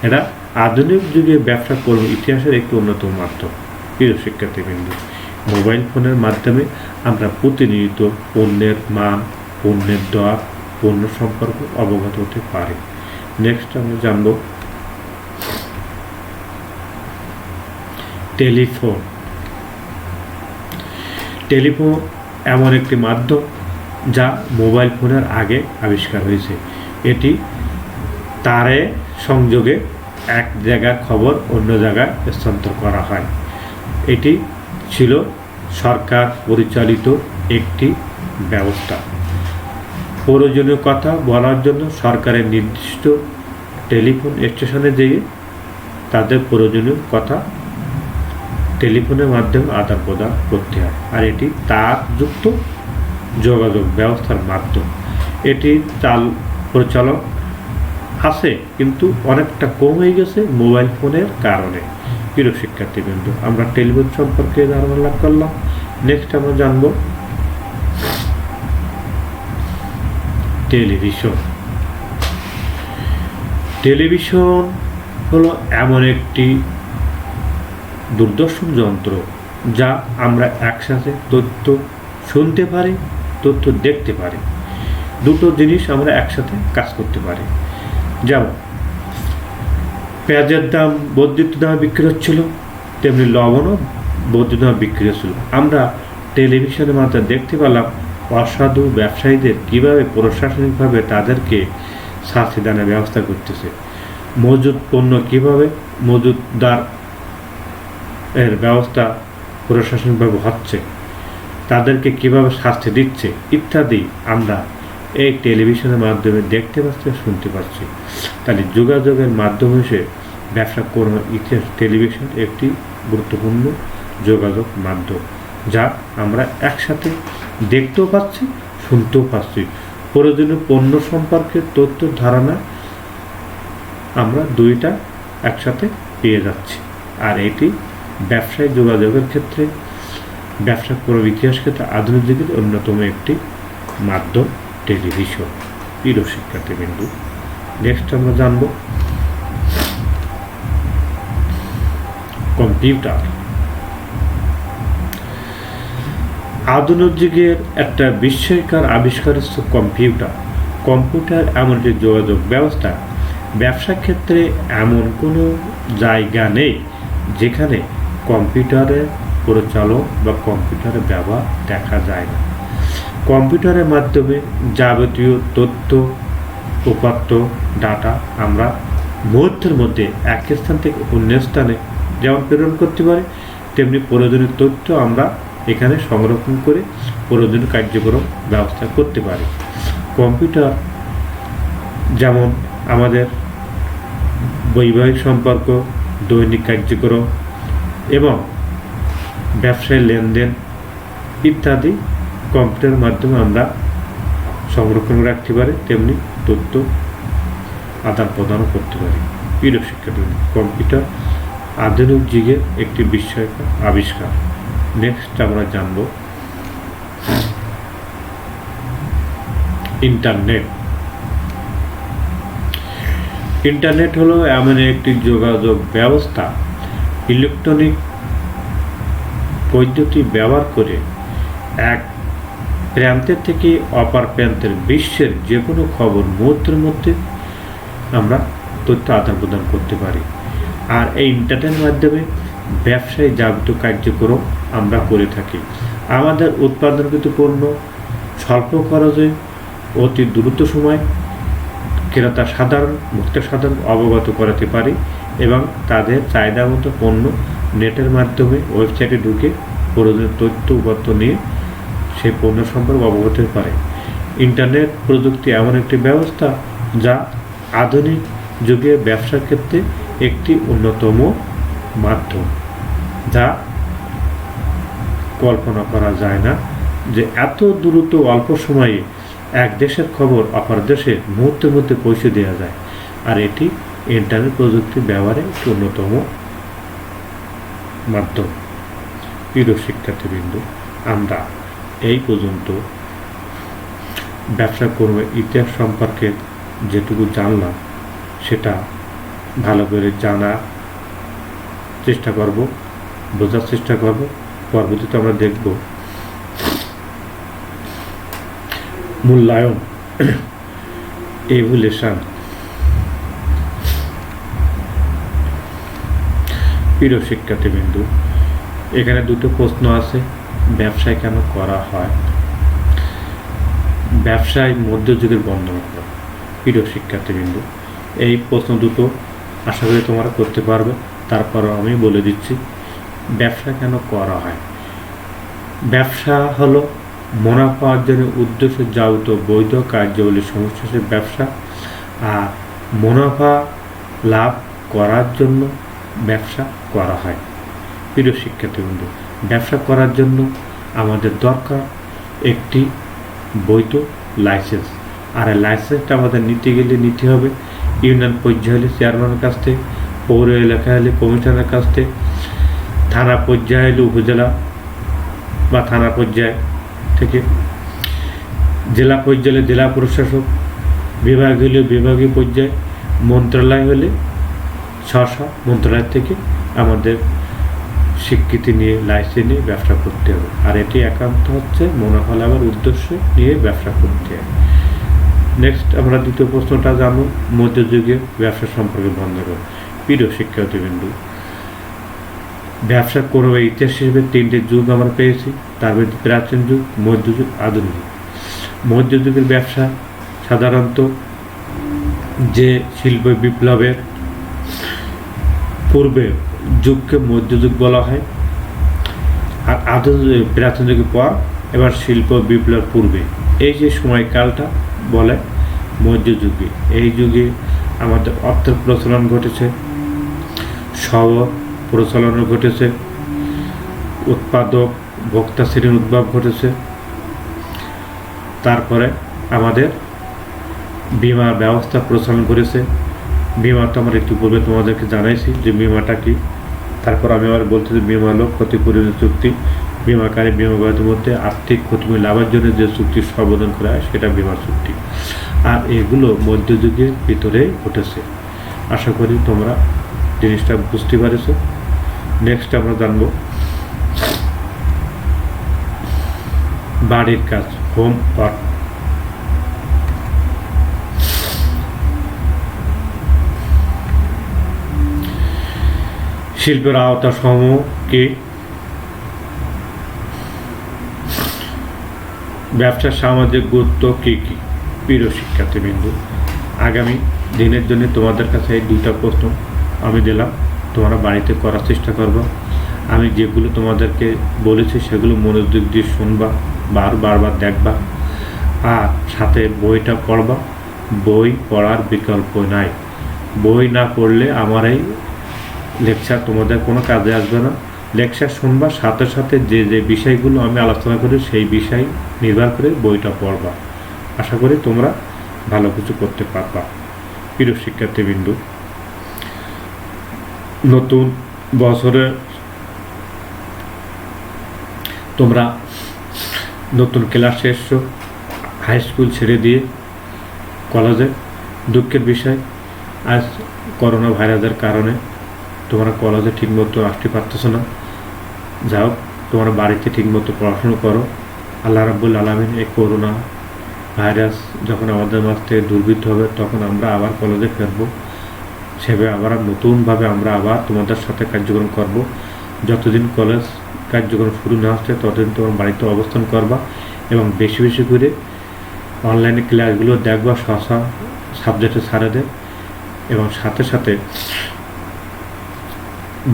এটা আধুনিক যুগে ব্যবসা কর্ম ইতিহাসের একটি অন্যতম মাধ্যম। প্রিয় শিক্ষার্থীবৃন্দ, মোবাইল ফোনের মাধ্যমে আমরা প্রতিনিয়ত পণ্যের মান, পণ্যের দর, পণ্য সম্পর্কে অবগত হতে পারি। নেক্সট আমরা জানব টেলিফোন টেলিফোন এমন একটি মাধ্যম যা মোবাইল ফোনের আগে আবিষ্কার হয়েছে। এটি তারে সংযোগে এক জায়গার খবর অন্য জায়গায় স্থানান্তর করা হয়। এটি ছিল সরকার পরিচালিত একটি ব্যবস্থা। প্রয়োজনীয় কথা বলার জন্য সরকারের নির্দিষ্ট টেলিফোন স্টেশনে যেয়ে তাদের প্রয়োজনীয় কথা টেলিফোনের মাধ্যমে আদান প্রদান করতে হয়। আর এটি তারযুক্ত যোগাযোগ ব্যবস্থার মাধ্যম। এটি পরিচালক আছে, কিন্তু অনেকটা কম হয়ে গেছে মোবাইল ফোনের কারণে। প্রিয় শিক্ষার্থীবৃন্দ, আমরা টেলিফোন সম্পর্কে ধারণা লাভ করলাম। নেক্সট আমরা জানব টেলিভিশন। টেলিভিশন হলো এমন একটি দূরদর্শন যন্ত্র যা আমরা একসাথে তথ্য শুনতে পারি, তথ্য দেখতে পারি। দুটো জিনিস আমরা একসাথে কাজ করতে পারি। যেমন পেঁয়াজের দাম বর্ধিত দামে বিক্রি হচ্ছিল, তেমনি লবণও বর্ধিত দামে বিক্রি হচ্ছিল। আমরা টেলিভিশনের মাধ্যমে দেখতে পেলাম অসাধু ব্যবসায়ীদের কীভাবে প্রশাসনিকভাবে তাদেরকে শাস্তি দানের ব্যবস্থা করতেছে, মজুদ পণ্য কীভাবে মজুদদার এর ব্যবস্থা প্রশাসনিকভাবে হচ্ছে, তাদেরকে কীভাবে শাস্তি দিচ্ছে ইত্যাদি আমরা এই টেলিভিশনের মাধ্যমে দেখতে পাচ্ছি, শুনতে পাচ্ছি। তাহলে যোগাযোগের মাধ্যম হিসেবে ব্যবসা করার ইতিহাস টেলিভিশন একটি গুরুত্বপূর্ণ যোগাযোগ মাধ্যম, যা আমরা একসাথে দেখতেও পাচ্ছি, শুনতেও পাচ্ছি। প্রয়োজনীয় পণ্য সম্পর্কে তথ্য ধারণা আমরা দুইটা একসাথে পেয়ে যাচ্ছি। আর এটি ব্যবসায় যোগাযোগের ক্ষেত্রে, ব্যবসা করার ইতিহাস ক্ষেত্রে আধুনিক যুগের অন্যতম একটি মাধ্যম টেলিভিশন। প্রিয় শিক্ষার্থীবৃন্দু, নেক্সট আমরা জানব কম্পিউটার। আধুনিক যুগের একটা বিস্ময়কর আবিষ্কার হচ্ছে কম্পিউটার। কম্পিউটার এমন একটি যোগাযোগ ব্যবস্থা, ব্যবসা ক্ষেত্রে এমন কোনো জায়গা নেই যেখানে কম্পিউটারের পরিচালক বা কম্পিউটারের ব্যবহার দেখা যায় না। কম্পিউটারের মাধ্যমে যাবতীয় তথ্য, উপাত্ত, ডাটা আমরা মুহূর্তের মধ্যে এক স্থান থেকে অন্য স্থানে যেমন প্রেরণ করতে পারি, তেমনি প্রয়োজনীয় তথ্য আমরা এখানে সংরক্ষণ করে প্রয়োজনীয় কার্যক্রম ব্যবস্থা করতে পারি। কম্পিউটার যেমন আমাদের বৈবাহিক সম্পর্ক, দৈনিক কার্যক্রম এবং ব্যবসায় লেনদেন ইত্যাদি কম্পিউটারের মাধ্যমে আমরা সংরক্ষণ রাখতে পারি, তেমনি তথ্য আদান প্রদানও করতে পারি। প্রিয় শিক্ষার্থী, কম্পিউটার আধুনিক যুগের একটি বিস্ময়কর আবিষ্কার। নেক্সট আমরা জানব ইন্টারনেট। ইন্টারনেট হলো এমন একটি যোগাযোগ ব্যবস্থা, ইলেকট্রনিক পদ্ধতি ব্যবহার করে এক প্রান্তের থেকে অপর প্রান্তের বিশ্বের যে কোনো খবর মুহূর্তের মধ্যে আমরা তথ্য আদান প্রদান করতে পারি। আর এই ইন্টারনেটের মাধ্যমে ব্যবসায়ী যাবতীয় কার্যক্রম আমরা করে থাকি। আমাদের উৎপাদনকৃত পণ্য স্বল্প খরচে অতি দ্রুত সময় ক্রেতা সাধারণ অবগত করাতে পারি এবং তাদের চাহিদা মতো পণ্য নেটের মাধ্যমে ওয়েবসাইটে ঢুকে প্রয়োজনীয় তথ্য উপাত্ত নিয়ে সেই পণ্য সম্পর্কে অবগত হতে পারে। ইন্টারনেট প্রযুক্তি এমন একটি ব্যবস্থা যা আধুনিক যুগে ব্যবসার ক্ষেত্রে একটি অন্যতম মাধ্যম, যা কল্পনা করা যায় না যে এত দ্রুত অল্প সময়ে এক দেশের খবর অপর দেশে মুহূর্তের মধ্যে পৌঁছে দেওয়া যায়। আর এটি ইন্টারনেট প্রযুক্তি ব্যবহারের একটি অন্যতম মাধ্যম। প্রিয় শিক্ষার্থীবৃন্দ, আমরা এই পর্যন্ত ব্যবসা কর্মের ইতিহাস সম্পর্কে যেটুকু জানলাম সেটা ভালো করে জানার চেষ্টা করব, বোঝার চেষ্টা করব। পরবর্তীতে আমরা দেখব মূল্যায়ন, এভুলেশন। প্রিয় শিক্ষার্থীবৃন্দ, এখানে দুটো প্রশ্ন আছে, ব্যবসায় কেন করা হয়, ব্যবসায় মধ্যযুগের বর্ণনা করো। প্রিয় শিক্ষার্থীবৃন্দ, এই প্রশ্ন দুটো আশা করি তোমরা করতে পারবে। তারপরও আমি বলে দিচ্ছি ব্যবসা কেন করা হয়। ব্যবসা হলো মুনাফা অর্জনের উদ্দেশ্যে যাবত বৈধ কার্যাবলীর সমষ্টি হচ্ছে ব্যবসা। আর মুনাফা লাভ করার জন্য ব্যবসা করা হয়। প্রিয় শিক্ষার্থীবৃন্দ, ব্যবসা করার জন্য আমাদের দরকার একটি বৈধ লাইসেন্স। আর এই লাইসেন্সটা আমাদের নিতে হবে ইউনিয়ন পর্যায়ে হলে চেয়ারম্যানের কাছ থেকে, পৌর এলাকা হলে কমিশনের কাছ থেকে, থানা পর্যায়ে হলে উপজেলা বা থানা পর্যায় থেকে, জেলা পর্যায়ে জেলা প্রশাসক, বিভাগ হলে বিভাগীয় পর্যায়ে, মন্ত্রণালয় হলে স্ব মন্ত্রণালয় থেকে আমাদের স্বীকৃতি নিয়ে লাইসেন্স নিয়ে ব্যবসা করতে হবে। আর এটি একান্ত হচ্ছে মুনাফা লাভের উদ্দেশ্য নিয়ে ব্যবসা করতে হবে। নেক্সট আমরা দ্বিতীয় প্রশ্নটা জানব, মধ্যযুগের ব্যবসা সম্পর্কে বন্ধ করো। প্রিয় শিক্ষার্থীবৃন্দ, ব্যবসা করবে ইতিহাস হিসেবে তিনটে যুগ আমরা পেয়েছি, তার মধ্যে প্রাচীন যুগ, মধ্যযুগ, আধুনিক যুগ। মধ্যযুগের ব্যবসা সাধারণত যে শিল্প বিপ্লবের পূর্বে যুগকে মধ্যযুগ বলা হয়, আর আধুনিক প্রাচীন যুগের পর এবার শিল্প বিপ্লবের পূর্বে এই যে সময়কালটা বলে মধ্যযুগে। এই যুগে আমাদের অর্থের প্রচলন ঘটেছে, শহর প্রচলন ঘটেছে, উৎপাদক ভোক্তা শ্রেণীর উদ্ভব ঘটেছে। তারপরে আমাদের বীমা ব্যবস্থা প্রচলন করেছে। বীমা তো আমরা একটু পূর্বে তোমাদেরকে জানাইছি যে বীমাটা কি। তারপর আমি আবার বলছি যে বীমা হলো ক্ষতিপূরণ চুক্তি, বীমাকারী বীমাবাদীর মধ্যে আর্থিক ক্ষতিপূরণ লাভের জন্য যে চুক্তি সম্বোধন করা হয় সেটা বীমা চুক্তি। আর এগুলো মধ্যযুগের ভিতরে ঘটেছে। আশা করি তোমরা জিনিসটা বুঝতে পারেছ। নেক্সট আমরা জানবো বাড়ির কাজ, হোম ওয়ার্ক। শিল্পের আওতা সমূহ কি, ব্যবসার সামাজিক গুরুত্ব কি কি। প্রিয় শিক্ষার্থীবৃন্দ, আগামী দিনের জন্য তোমাদের কাছে এই দুইটা প্রশ্ন আমি দিলাম, তোমরা বাড়িতে করার চেষ্টা করবা। আমি যেগুলো তোমাদেরকে বলেছি সেগুলো মনোযোগ দিয়ে শুনবা, বারবার দেখবা, আর সাথে বইটা পড়বা। বই পড়ার বিকল্প নাই। বই না পড়লে আমার এই লেকচার তোমাদের কোনো কাজে আসবে না। লেকচার শুনবা, সাথে সাথে যে যে বিষয়গুলো আমি আলোচনা করি সেই বিষয় নির্ভর করে বইটা পড়বা। আশা করি তোমরা ভালো কিছু করতে পারবা। প্রিয় শিক্ষার্থীবৃন্দ, নতুন বছরে তোমরা নতুন ক্লাসে এসছো, হাই স্কুল ছেড়ে দিয়ে কলেজে। দুঃখের বিষয় আজ করোনা ভাইরাসের কারণে তোমরা কলেজে ঠিকমতো আসতে পারতেছো না। যাও, তোমরা বাড়িতে ঠিকমতো পড়াশুনো করো। আল্লাহ রাব্বুল আলামিন এই করোনা ভাইরাস যখন আমাদের মাঝ থেকে দূরীভূত হবে তখন আমরা আবার কলেজে ফিরবো। সেভাবে আবার নতুনভাবে আমরা আবার তোমাদের সাথে কার্যক্রম করব। যতদিন কলেজ কার্যক্রম শুরু না হচ্ছে ততদিন তোমার বাড়িতে অবস্থান করবা এবং বেশি বেশি করে অনলাইনে ক্লাসগুলো দেখবা, সাবজেক্টে স্যারেদের, এবং সাথে সাথে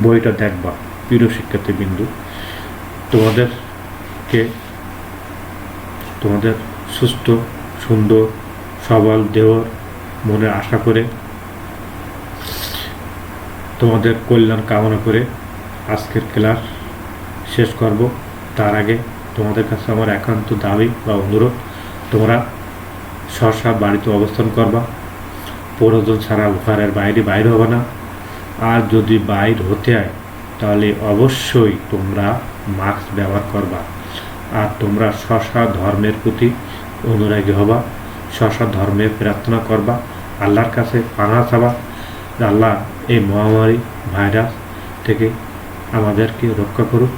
বইটা দেখবা। প্রিয় শিক্ষার্থীবৃন্দ, তোমাদের সুস্থ সুন্দর সবল দেওয়ার মনে আশা করে, তোমাদের কল্যাণ কামনা করে আজকের ক্লাস শেষ করব। তার আগে তোমাদের কাছে আমার একান্ত দাবি বা অনুরোধ, তোমরা সব বাড়িতে অবস্থান করবা। প্রয়োজন ছাড়া ঘরের বাইরে হবে না। আর যদি বাইর হতে হয় তাহলে অবশ্যই তোমরা মাস্ক ব্যবহার করবা। আর তোমরা ধর্মের প্রতি অনুরাগী হবা, ধর্মের প্রার্থনা করবা, আল্লাহর কাছে পানা চাবা, আল্লাহ এই মহামারী ভাইরাস থেকে আমাদেরকে রক্ষা করুক।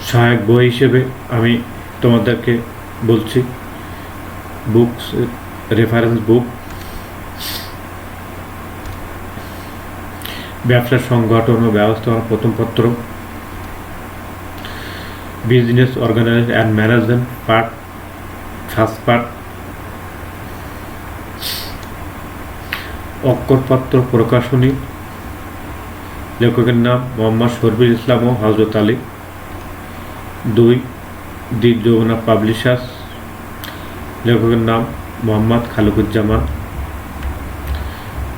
সহায়ক বই হিসেবে আমি তোমাদেরকে বলছি বুকস, রেফারেন্স বুক ব্যবসা সংগঠন ও ব্যবস্থাপনা প্রথম পত্র, business organization and management part, first part, অক্ষরপত্র প্রকাশনী, লেখকের নাম মোহাম্মদ শরফুল ইসলাম ও হযরত আলী। 2 দি যমুনা পাবলিশার্স, লেখকের নাম Mohammad Khaliquzzaman.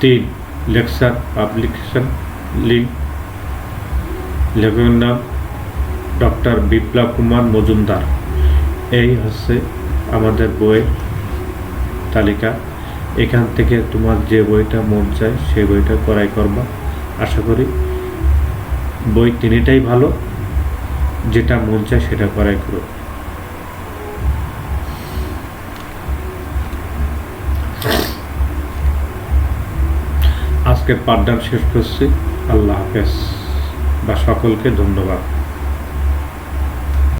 3 lecture publication link, লেখকের নাম ডক্টর বিপ্লব কুমার মজুমদার। এই হচ্ছে আমাদের বইয়ের তালিকা। এখান থেকে তোমার যে বইটা মন চায় সেই বইটা ক্রয় করবা। আশা করি বই তিনটাই ভালো, যেটা মন চায় সেটা ক্রয় করো। আজকের পাঠদান শেষ করছি। আল্লাহ হাফেজ বা সকলকে ধন্যবাদ।